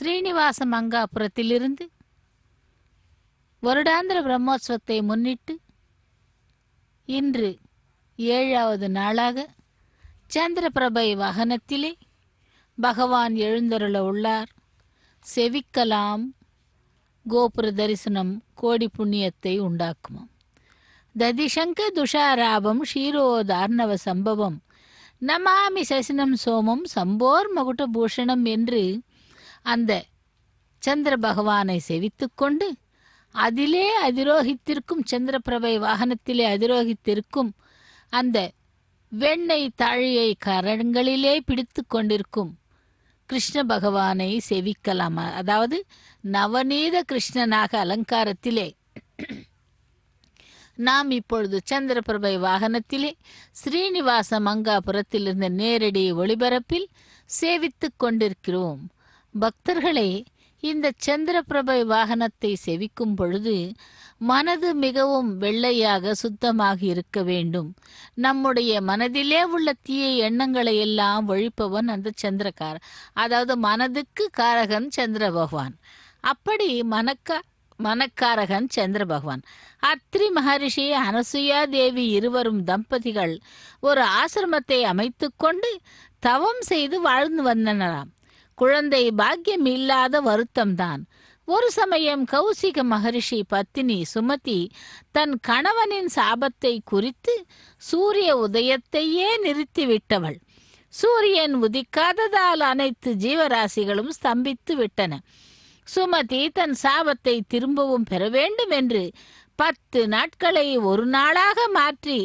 ஸ்ரீனிவாச மங்காபுரத்திலிருந்து வருடாந்திர பிரம்மோற்சவத்தை முன்னிட்டு இன்று 7வது நாளாக சந்திரபிரபை வாகனத்திலே பகவான் எழுந்தருள உள்ளார். செவிக்கலாம். கோபுர தரிசனம் கோடி புண்ணியத்தை உண்டாக்குமாம். ததிசங்க துஷாராபம் ஷீரோதார்ணவ சம்பவம் நமாமி சசினம் சோமம் சம்போர் மகுட பூஷணம் என்று அந்த சந்திர பகவானை செவித்துக்கொண்டு அதிலே அதிரோகித்திருக்கும் சந்திரபிரபை வாகனத்திலே அதிரோகித்திருக்கும் அந்த வெண்ணெய் தாழியை கரங்களிலே பிடித்து கொண்டிருக்கும் கிருஷ்ண பகவானை செவிக்கலாம். அதாவது நவநீத கிருஷ்ணனாக அலங்காரத்திலே நாம் இப்பொழுது சந்திரபிரபை வாகனத்திலே ஸ்ரீனிவாச மங்காபுரத்திலிருந்த நேரடி ஒளிபரப்பில் சேவித்துக் கொண்டிருக்கிறோம். பக்தர்களே, இந்த சந்திரபிரபை வாகனத்தை செவிக்கும் பொழுது மனது மிகவும் வெள்ளையாக சுத்தமாக இருக்க வேண்டும். நம்முடைய மனதிலே உள்ள தீய எண்ணங்களை எல்லாம் ஒழிப்பவன் அந்த அதாவது மனதுக்கு காரகன் சந்திர பகவான். அப்படி மனக்காரகன் சந்திர பகவான். அத்ரி மகரிஷி அனசுயா தேவி இருவரும் தம்பதிகள் ஒரு ஆசிரமத்தை அமைத்து கொண்டு தவம் செய்து வாழ்ந்து வந்தனராம். குழந்தை பாக்கியம் இல்லாத வருத்தம்தான். ஒரு சமயம் கௌசிக மகரிஷி பத்தினி சுமதி தன் கணவனின் சாபத்தை குறித்து சூரிய உதயத்தையே நிறுத்திவிட்டவள். சூரியன் உதிக்காததால் அனைத்து ஜீவராசிகளும் ஸ்தம்பித்து விட்டன. சுமதி தன் சாபத்தை திரும்பவும் பெற வேண்டும் என்று 10 நாட்களை ஒரு நாளாக மாற்றி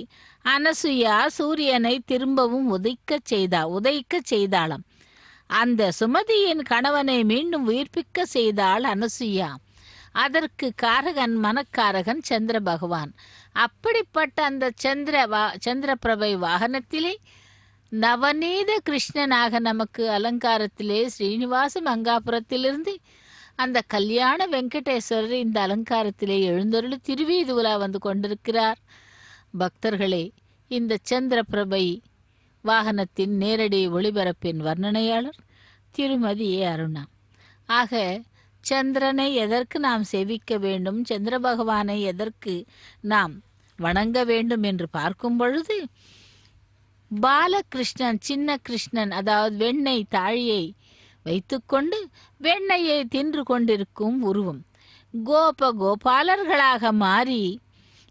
அனசுயா சூரியனை திரும்பவும் உதைக்க செய்தாளாம். அந்த சுமதியின் கணவனை மீண்டும் உயிர்ப்பிக்க செய்தாள் அனசுயா. அதற்கு காரகன் மனக்காரகன் சந்திர பகவான். அப்படிப்பட்ட அந்த சந்திரபிரபை வாகனத்திலே நவநீத கிருஷ்ணனாக நமக்கு அலங்காரத்திலே ஸ்ரீனிவாச மங்காபுரத்திலிருந்து அந்த கல்யாண வெங்கடேஸ்வரர் இந்த அலங்காரத்திலே எழுந்தருளி திருவீதி உலா வந்து கொண்டிருக்கிறார். பக்தர்களே, இந்த சந்திரபிரபை வாகனத்தின் நேரடி ஒளிபரப்பின் வர்ணனையாளர் திருமதி அருணா. ஆக சந்திரனை எதற்கு நாம் சேவிக்க வேண்டும், சந்திர பகவானை எதற்கு நாம் வணங்க வேண்டும் என்று பார்க்கும் பொழுது பாலகிருஷ்ணன், சின்ன கிருஷ்ணன், அதாவது வெண்ணெய் தாழியை வைத்துக்கொண்டு வெண்ணெயை தின்று கொண்டிருக்கும் உருவம் கோபாலர்களாக மாறி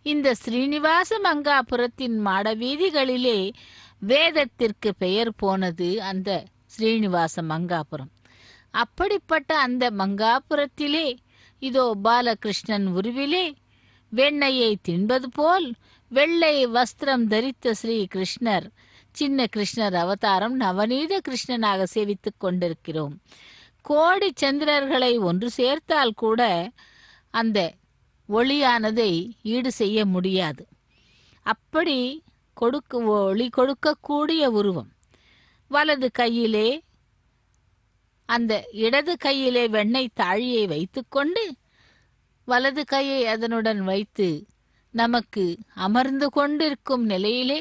இந்த ஸ்ரீனிவாச மங்காபுரத்தின் மாட வீதிகளிலே வேதத்திற்கு பெயர் போனது அந்த ஸ்ரீனிவாச மங்காபுரம். அப்படிப்பட்ட அந்த மங்காபுரத்திலே இதோ பாலகிருஷ்ணன் உருவிலே வெண்ணெயை தின்பது போல் வெள்ளை வஸ்திரம் தரித்த ஸ்ரீ கிருஷ்ணர், சின்ன கிருஷ்ணர் அவதாரம் நவநீத கிருஷ்ணனாக சேவித்துக் கொண்டிருக்கிறோம். கோடி சந்திரர்களை ஒன்று சேர்த்தால் கூட அந்த ஒளியானதை ஈடு செய்ய முடியாது. அப்படி ஒளி கொடுக்கக்கூடிய உருவம். வலது கையிலே அந்த இடது கையிலே வெண்ணெய் தாழியை வைத்துக்கொண்டு வலது கையை அதனுடன் வைத்து நமக்கு அமர்ந்து கொண்டிருக்கும் நிலையிலே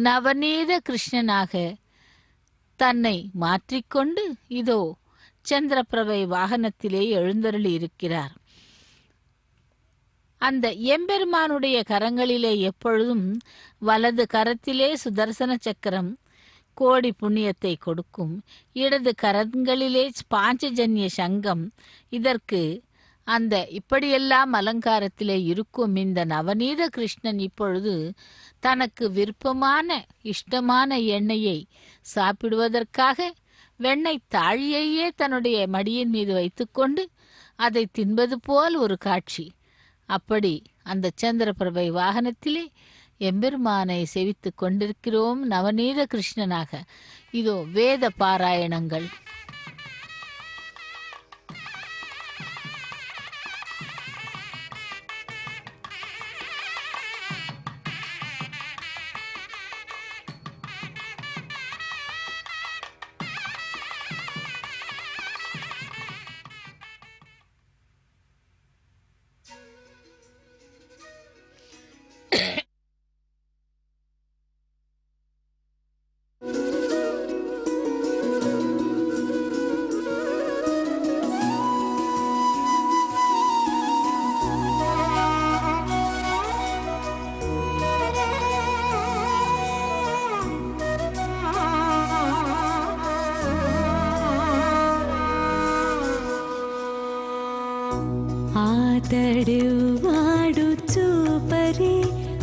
நவநீத கிருஷ்ணனாக தன்னை மாற்றிக்கொண்டு இதோ சந்திரபிரபை வாகனத்திலே எழுந்தருளி இருக்கிறார். அந்த எம்பெருமானுடைய கரங்களிலே எப்பொழுதும் வலது கரத்திலே சுதர்சன சக்கரம் கோடி புண்ணியத்தை கொடுக்கும், இடது கரங்களிலே பாஞ்சஜன்ய சங்கம் இதற்கு அந்த இப்படியெல்லாம் அலங்காரத்திலே இருக்கும் இந்த நவநீத கிருஷ்ணன் இப்பொழுது தனக்கு விருப்பமான இஷ்டமான எண்ணெயை சாப்பிடுவதற்காக வெண்ணெய் தாழியையே தன்னுடைய மடியின் மீது வைத்துக்கொண்டு அதை தின்பது போல் ஒரு காட்சி. அப்படி அந்த சந்திரபிரபை வாகனத்திலே எம்பெருமானை செவித்துக் கொண்டிருக்கிறோம் நவநீத கிருஷ்ணனாக. இதோ வேத பாராயணங்கள், ఆతడు వాడు చూపరే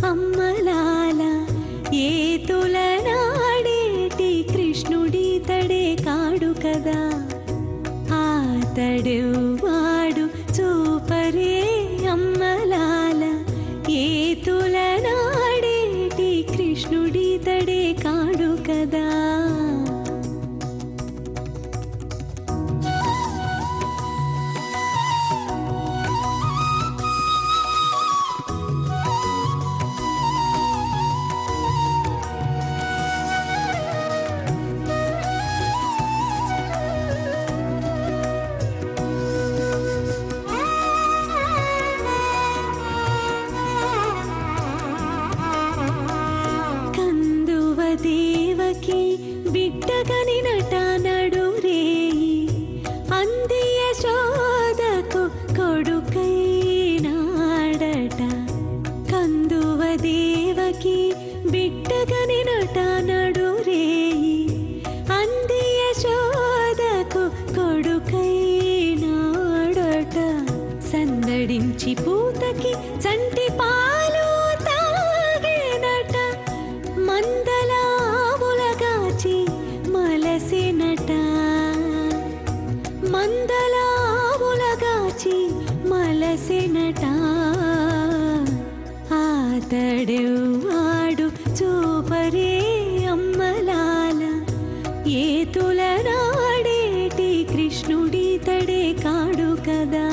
అమ్మలాల ఏతుల నాడేటి కృష్ణుడితడే కాడు కదా. ఆతడు వాడు చూపరే అమ్మలాల ఏతుల నాడేటి కృష్ణుడితడే కాడు కదా. దేవకి బిడ్డగని నట నడు రేయి అంది యశోదకు కొడుకై నాడట. కందువ దేవకి బిడ్డగని నట నడు రేయి అంది యశోదకు కొడుకై నాడట. సందడించి పూతకి చంటి పాలు తాగేనట. మందలావులగాచి మలసినట. మందలావులగాచి మలసినట. ఆతడు వాడు చూపరే అమ్మలాల ఏతుల నాడేటి కృష్ణుడితడే కాడు కదా.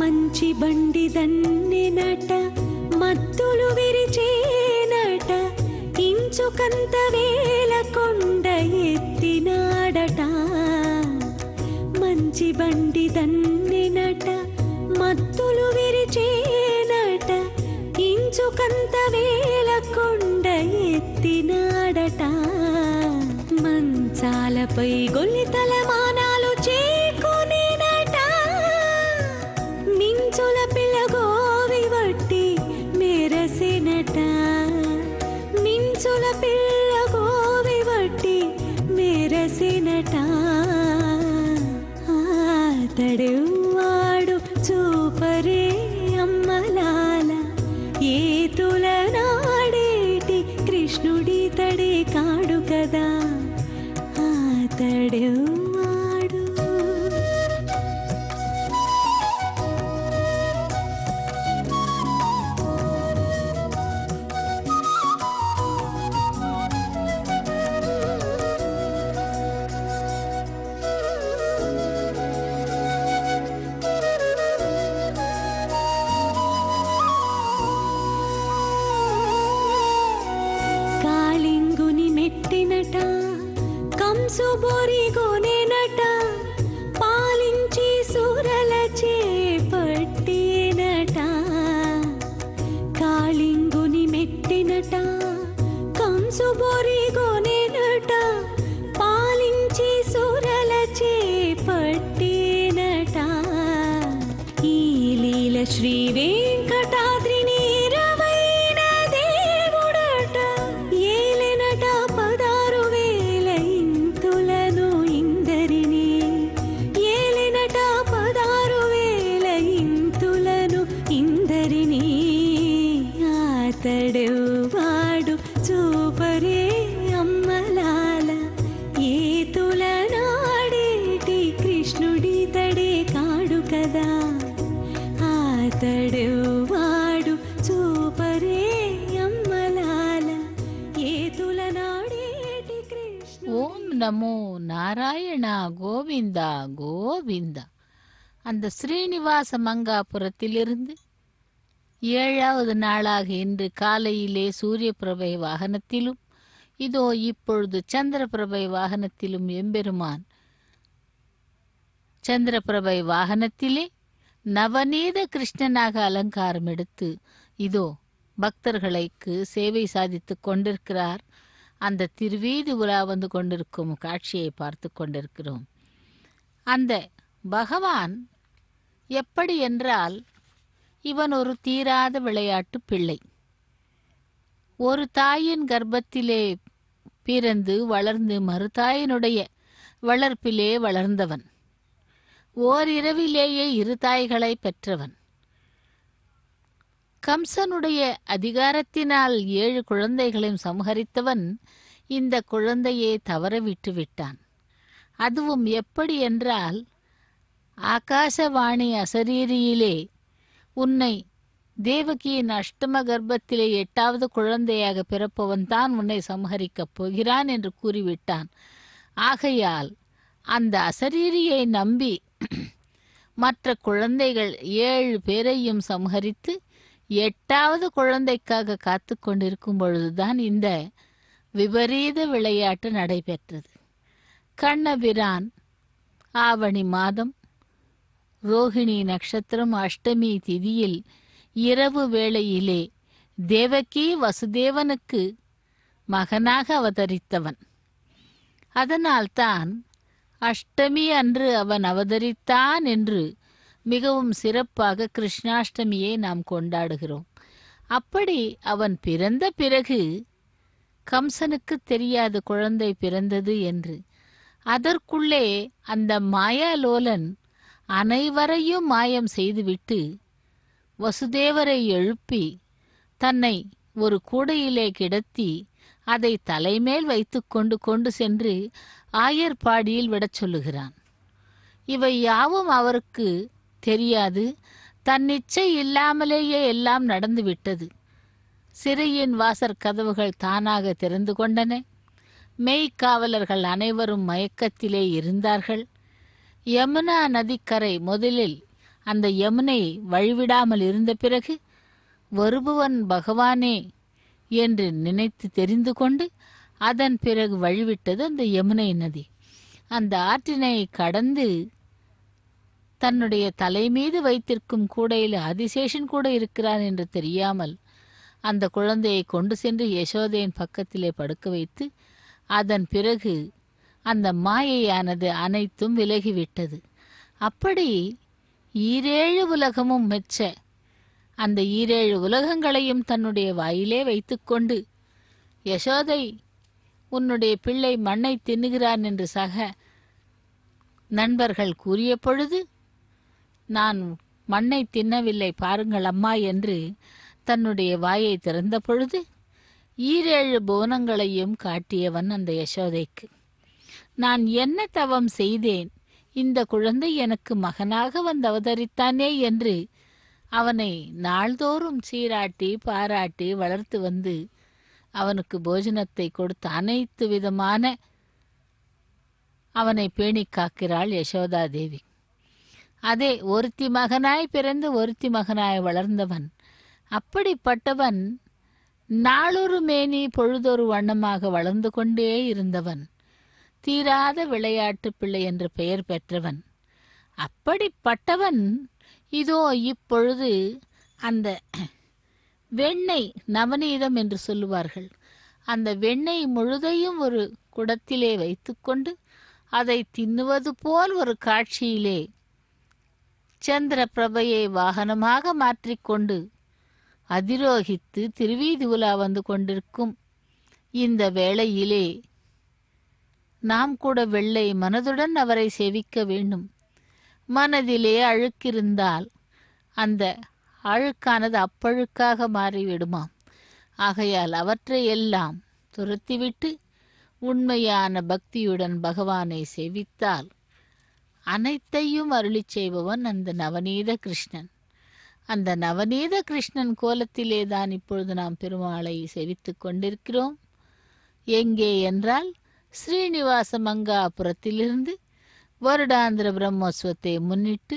మంచి బండి దన్నినట మత్తులు విరిచేనట. ఇంచుకంత వేల కొండ ఎత్తినాడట. మంచి బండి దన్నినట మత్తులు విరిచేనట. ఇంచుకంత వేల కొండ ఎత్తినాడట. మంచాలపై గొల్లితల మానాలు చేకునేనట. మించుల పిల్లగోవి వట్టి మెరసినట. మించుల పిల్లగోవి వట్టి మెరసినట. ఆతడు వాడు చూపరే అమ్మలాల ఏతుల నాడేటి కృష్ణుడితడే కాడు కదా. ఆతడు వాడు కాళింగుని మెట్టినట. కంసు బొరిగొనెనట. పాలించి సురల చేపట్టినట. కాళింగుని మెట్టినట. కంసు బొరిగొనెనట. పాలించి సురల చేపట్టినట. ఈ లీల శ్రీ వెంకటాద్రిని రవైన దేవుడట. ఏలెనట 16,000 ఇంతులను ఇందరిని. ఏలెనట 16,000 ఇంతులను ఇందరిని. ఆతడు వాడు చూపరే అమ్మలాల ఏతుల నాడేటి కృష్ణుడితడే కాడు కదా. ఆతడు వాడు చూపరే అమ్మలాల ఏతుల నాడేటి కృష్ణ. ஓம் நமோ நாராயண கோவிந்த கோவிந்த. அந்த ஸ்ரீனிவாச மங்காபுரத்திலிருந்து 7வது நாளாக இன்று காலையிலே சூரியபிரபை வாகனத்திலும் இதோ இப்பொழுது சந்திரபிரபை வாகனத்திலும் எம்பெருமான் சந்திரபிரபை வாகனத்திலே நவநீத கிருஷ்ணனாக அலங்காரம் எடுத்து இதோ பக்தர்களுக்கு சேவை சாதித்து கொண்டிருக்கிறார். அந்த திருவீதி உலா வந்து கொண்டிருக்கும் காட்சியை பார்த்து கொண்டிருக்கிறோம். அந்த பகவான் எப்படி என்றால், இவன் ஒரு தீராத விளையாட்டு பிள்ளை. ஒரு தாயின் கர்ப்பத்திலே பிறந்து வளர்ந்து மறுதாயினுடைய வளர்ப்பிலே வளர்ந்தவன். ஓரிரவிலேயே இரு தாய்களை பெற்றவன். கம்சனுடைய அதிகாரத்தினால் 7 குழந்தைகளையும் சம்ஹரித்தவன் இந்த குழந்தையை தவற விட்டு விட்டான். அதுவும் எப்படி என்றால், ஆகாசவாணி அசரீரியிலே உன்னை தேவகியின் அஷ்டம கர்ப்பத்திலே 8வது குழந்தையாக பிறப்பவன் தான் உன்னை சம்ஹரிக்கப் போகிறான் என்று கூறிவிட்டான். ஆகையால் அந்த அசரீரியை நம்பி மற்ற குழந்தைகள் 7 பேரையும் சம்ஹரித்து 8வது குழந்தைக்காக காத்து கொண்டிருக்கும் பொழுதுதான் இந்த விபரீத விளையாட்டு நடைபெற்றது. கண்ணபிரான் ஆவணி மாதம் ரோகிணி நட்சத்திரம் அஷ்டமி திதியில் இரவு வேளையிலே தேவகி வசுதேவனுக்கு மகனாக அவதரித்தவன். அதனால்தான் அஷ்டமி அன்று அவன் அவதரித்தான் என்று மிகவும் சிறப்பாக கிருஷ்ணாஷ்டமியை நாம் கொண்டாடுகிறோம். அப்படி அவன் பிறந்த பிறகு கம்சனுக்கு தெரியாது குழந்தை பிறந்தது என்று. அதற்குள்ளே அந்த மாயாலோலன் அனைவரையும் மாயம் செய்துவிட்டு வசுதேவரை எழுப்பி தன்னை ஒரு கூடையிலே கிடத்தி அதை தலைமேல் வைத்துக்கொண்டு கொண்டு சென்று ஆயர்பாடியில் விடச் சொல்லுகிறான். இவை யாவும் அவருக்கு தெரியாது. தன்னிச்சை இல்லாமலேயே எல்லாம் நடந்துவிட்டது. சிறையின் வாசற் கதவுகள் தானாக திறந்து கொண்டன. மெய்க்காவலர்கள் அனைவரும் மயக்கத்திலே இருந்தார்கள். யமுனா நதிக்கரை முதலில் அந்த யமுனை வழிவிடாமல் இருந்த பிறகு வருபவன் பகவானே என்று நினைத்து தெரிந்து கொண்டு அதன் பிறகு வழிவிட்டது அந்த யமுனை நதி. அந்த ஆற்றினை கடந்து தன்னுடைய தலை மீது வைத்திருக்கும் கூடையில் ஆதிசேஷன் கூட இருக்கிறான் என்று தெரியாமல் அந்த குழந்தையை கொண்டு சென்று யசோதையின் பக்கத்திலே படுக்க வைத்து அதன் பிறகு அந்த மாயையானது அனைத்தும் விலகிவிட்டது. அப்படி 7 உலகமும் மெச்ச அந்த 7 உலகங்களையும் தன்னுடைய வாயிலே வைத்துக்கொண்டு, யசோதை உன்னுடைய பிள்ளை மண்ணை தின்னுகிறான் என்று சக நண்பர்கள் கூறிய பொழுது, நான் மண்ணை தின்னவில்லை பாருங்கள் அம்மா என்று தன்னுடைய வாயை திறந்த பொழுது 7 புவனங்களையும் காட்டியவன் அந்த யசோதைக்கு. நான் என்ன தவம் செய்தேன், இந்த குழந்தை எனக்கு மகனாக வந்து அவதரித்தானே என்று அவனை நாள்தோறும் சீராட்டி பாராட்டி வளர்த்து வந்து அவனுக்கு போஜனத்தை கொடுத்து அனைத்து விதமான அவனை பேணி காக்கிறாள் யசோதா தேவி. அதே ஒருத்தி மகனாய் பிறந்து ஒருத்தி மகனாய் வளர்ந்தவன். அப்படிப்பட்டவன் நாளொரு மேனி பொழுதொரு வண்ணமாக வளர்ந்து கொண்டே இருந்தவன். தீராத விளையாட்டு பிள்ளை என்று பெயர் பெற்றவன். அப்படிப்பட்டவன் இதோ இப்பொழுது அந்த வெண்ணெய் நவநீதம் என்று சொல்லுவார்கள், அந்த வெண்ணெய் முழுதையும் ஒரு குடத்திலே வைத்துக்கொண்டு அதை தின்னுவது போல் ஒரு காட்சியிலே சந்திர பிரபையை வாகனமாக மாற்றிக்கொண்டு அதிரோகித்து திருவீதி உலா வந்து கொண்டிருக்கும் இந்த வேளையிலே நாம் கூட வெள்ளை மனதுடன் அவரை சேவிக்க வேண்டும். மனதிலே அழுக்கிருந்தால் அந்த அழுக்கானது அப்பழுக்காக மாறிவிடுமாம். ஆகையால் அவற்றை எல்லாம் துரத்திவிட்டு உண்மையான பக்தியுடன் பகவானை சேவித்தால் அனைத்தையும் அருளிச் செய்பவன் அந்த நவநீத கிருஷ்ணன். அந்த நவநீத கிருஷ்ணன் கோலத்திலே தான் இப்பொழுது நாம் பெருமாளை சேவித்து கொண்டிருக்கிறோம். எங்கே என்றால் ஸ்ரீனிவாச மங்காபுரத்திலிருந்து வருடாந்திர பிரம்மோத்சவத்தை முன்னிட்டு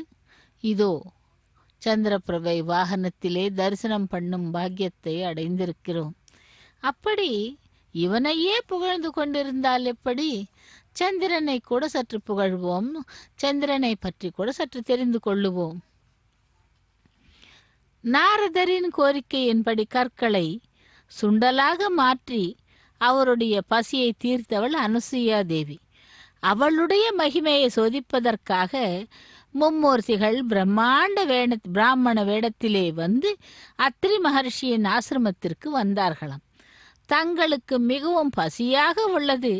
இதோ சந்திரபிரபை வாகனத்திலே தரிசனம் பண்ணும் பாக்கியத்தை அடைந்திருக்கிறோம். அப்படி இவனையே புகழ்ந்து கொண்டிருந்தால் எப்படி? சந்திரனை கூட சற்று புகழ்வோம், சந்திரனை பற்றி கூட சற்று தெரிந்து கொள்ளுவோம். நாரதரின் கோரிக்கையின்படி கற்களை சுண்டலாக மாற்றி அவருடைய பசியை தீர்த்தவள் அனுசுயா தேவி. அவளுடைய மகிமையை சோதிப்பதற்காக மும்மூர்த்திகள் பிராமண வேடத்திலே வந்து அத்ரி மகர்ஷியின் ஆசிரமத்திற்கு வந்தார்களாம். தங்களுக்கு மிகவும் பசியாக உள்ளது,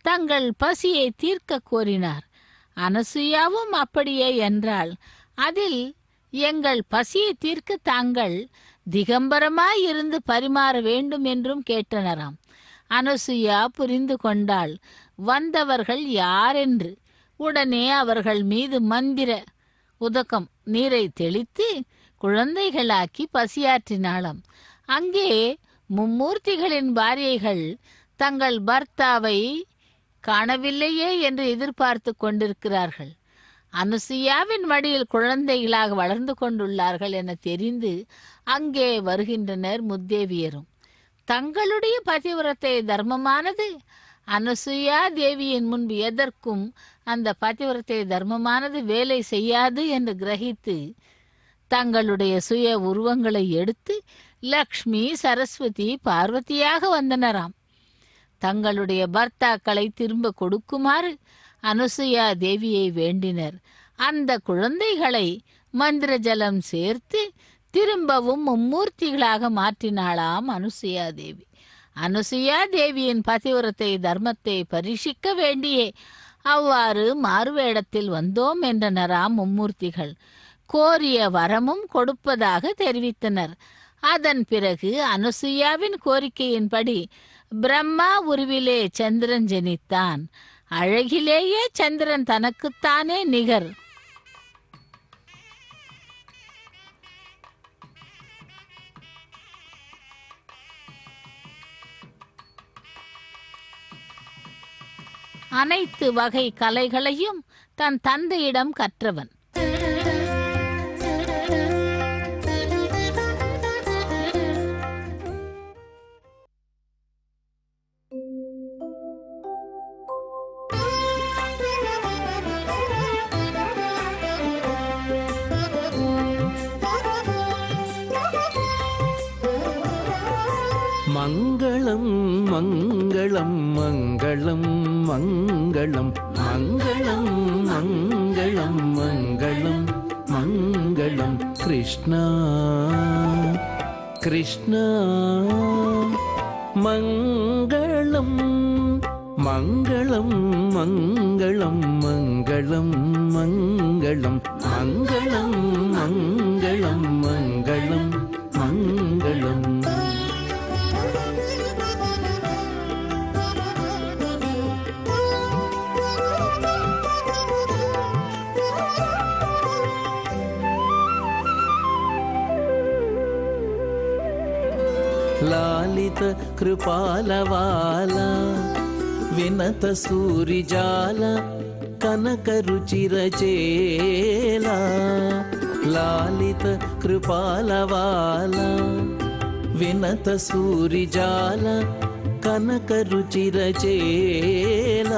தங்கள் பசியை தீர்க்க கோரினார். அனசுயாவும் அப்படியே என்றால், அதில் எங்கள் பசியை தீர்க்க தாங்கள் திகம்பரமாய் இருந்து பரிமாற வேண்டும் என்றும் கேட்டனராம். அனசுயா புரிந்து கொண்டாள் வந்தவர்கள் யாரென்று. உடனே அவர்கள் மீது மந்திர உதகம் நீரை தெளித்து குழந்தைகளாக்கி பசியாற்றினாளாம். அங்கே மும்மூர்த்திகளின் பாரியைகள் தங்கள் பர்த்தாவை காணவில்லையே என்று எதிர்பார்த்து கொண்டிருக்கிறார்கள். அனுசுயாவின் மடியில் குழந்தைகளாக வளர்ந்து கொண்டுள்ளார்கள் என தெரிந்து அங்கே வருகின்றனர் முத்தேவியரும். தங்களுடைய பதிவிரத்தை தர்மமானது அனுசுயா தேவியின் முன்பு எதற்கும் அந்த பதிவிரத்தை தர்மமானது வேலை செய்யாது என்று கிரகித்து தங்களுடைய சுய உருவங்களை எடுத்து லக்ஷ்மி, சரஸ்வதி, பார்வதியாக வந்தனராம். தங்களுடைய பர்த்தாக்களை திரும்ப கொடுக்குமாறு அனுசுயா தேவியை வேண்டினர். அந்த குழந்தைகளை மந்திர ஜலம் சேர்த்து திரும்பவும் மும்மூர்த்திகளாக மாற்றினாளாம் அனுசுயா தேவி. அனுசுயா தேவியின் பதிவிரத்தை தர்மத்தை பரீட்சிக்க வேண்டியே அவ்வாறு மாறுவேடத்தில் வந்தோம் என்றனராம் மும்மூர்த்திகள். கோரிய வரமும் கொடுப்பதாக தெரிவித்தனர். அதன் பிறகு அனுசுயாவின் கோரிக்கையின்படி பிரம்மா உருவிலே சந்திரன் ஜனித்தான். அழகிலேயே சந்திரன் தனக்குத்தானே நிகர். அனைத்து வகை கலைகளையும் தன் தந்தையிடம் கற்றவன். மங்களம் மங்களம் மங்களம் மங்களம் மங்களம் மங்களம் மங்களம் மங்களம் கிருஷ்ணா கிருஷ்ணா மங்களம் மங்களம் மங்களம் மங்களம் மங்களம் மங்களம் மங்களம் மங்களம் மங்களம். లాలిత కృపాలవాల వినత సూరిజాల కనక రుచిర చేల. లాలిత కృపాలవాల వినత సూరిజాల కనక రుచిర చేల.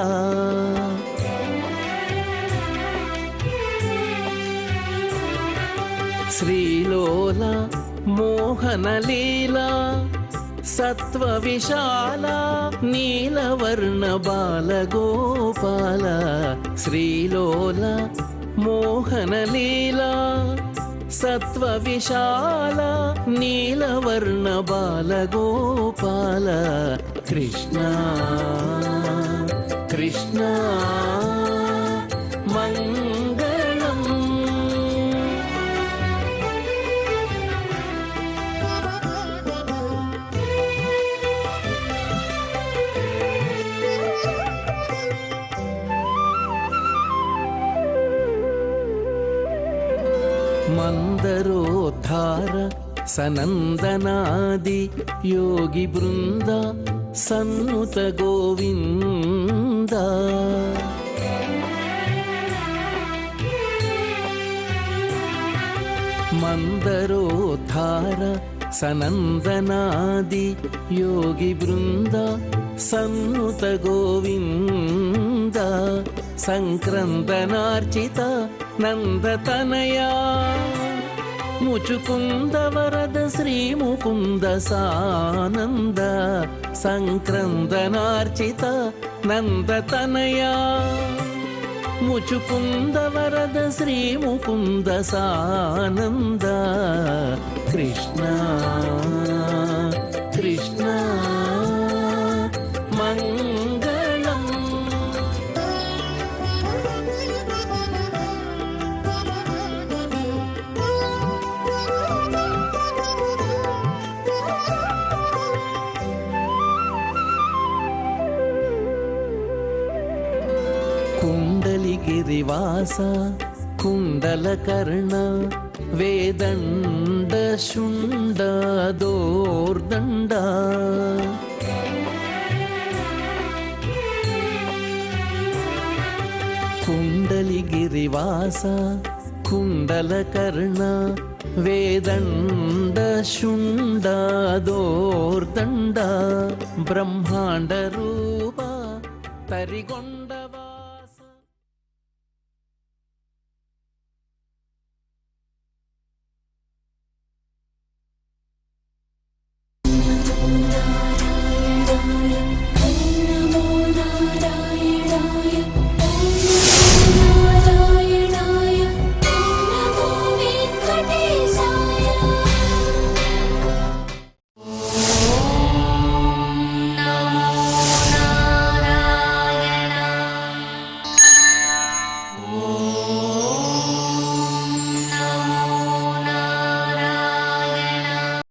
శ్రీలోల మోహనలీలా సత్వ విశాల నీలవర్ణ బాలగోపాల. శ్రీలోల మోహనలీలా సత్వ విశాల నీలవర్ణ బాలగోపాల. కృష్ణ కృష్ణ మంగళం. మందరోద్ధార సనందనాది యోగి బృంద సన్నుత గోవింద. మందరోద్ధార సనందనాది యోగి బృంద సన్నుత గోవింద. సంక్రందనార్చిత నందతనయా ముచుకుంద వరద శ్రీ ముకుంద సానంద సంక్రందనార్చిత నందతనయా ముచుకుంద వరద శ్రీ ముకుంద సానంద కృష్ణ కృష్ణ మంగళం. కుండలిగిరివాస కుండలకర్ణ వేదండ శుండ దోర్దండ కుండలిగిరివాస కుండలకర్ణ వేదండ శుండ దోర్దండ బ్రహ్మాండ రూప తరిగొండ